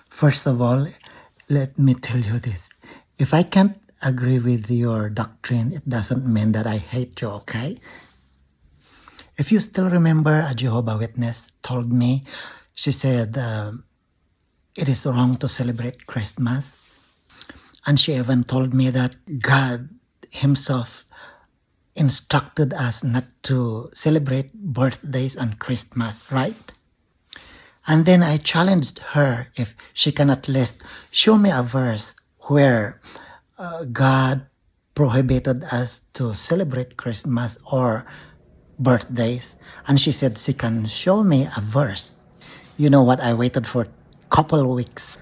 First of all, let me tell you this. If I can't agree with your doctrine, it doesn't mean that I hate you, okay? If you still remember, a Jehovah Witness told me, she said, it is wrong to celebrate Christmas. And she even told me that God himself instructed us not to celebrate birthdays and Christmas, right? And then I challenged her if she can at least show me a verse where God prohibited us to celebrate Christmas or birthdays. And she said she can show me a verse. You know what? I waited for a couple of weeks.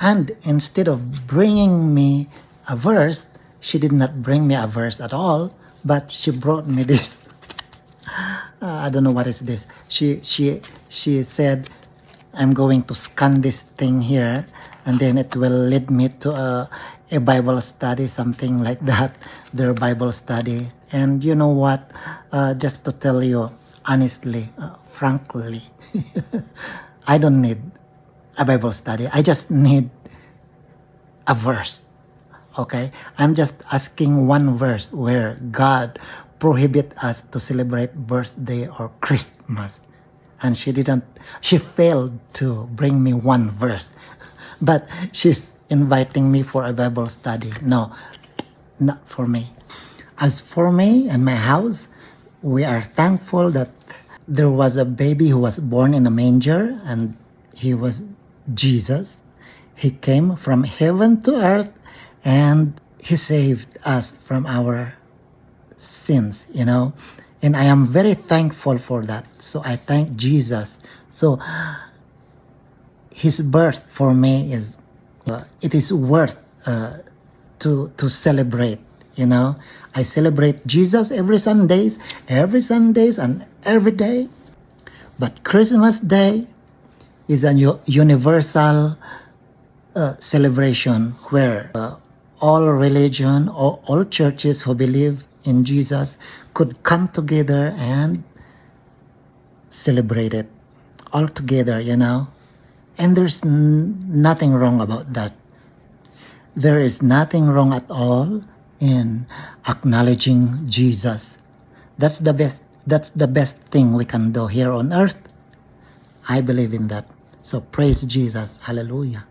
And instead of bringing me a verse, she did not bring me a verse at all, but she brought me this. I don't know what is this. She said, I'm going to scan this thing here, and then it will lead me to a Bible study, something like that, their Bible study. And you know what? Just to tell you honestly, frankly, I don't need a Bible study. I just need a verse. Okay? I'm just asking one verse where God prohibit us to celebrate birthday or Christmas. And she failed to bring me one verse. But she's inviting me for a Bible study. No, not for me. As for me and my house, we are thankful that there was a baby who was born in a manger, and he was Jesus. He came from heaven to earth, and he saved us from our sins, you know. And I am very thankful for that. So I thank Jesus. So his birth for me is, it is worth to celebrate, you know. I celebrate Jesus every Sundays and every day. But Christmas Day is a universal celebration where all religion, all churches who believe in Jesus could come together and celebrate it all together, you know. And there's nothing wrong about that. There is nothing wrong at all in acknowledging Jesus. That's the best thing we can do here on earth. I believe in that. So praise Jesus. Hallelujah.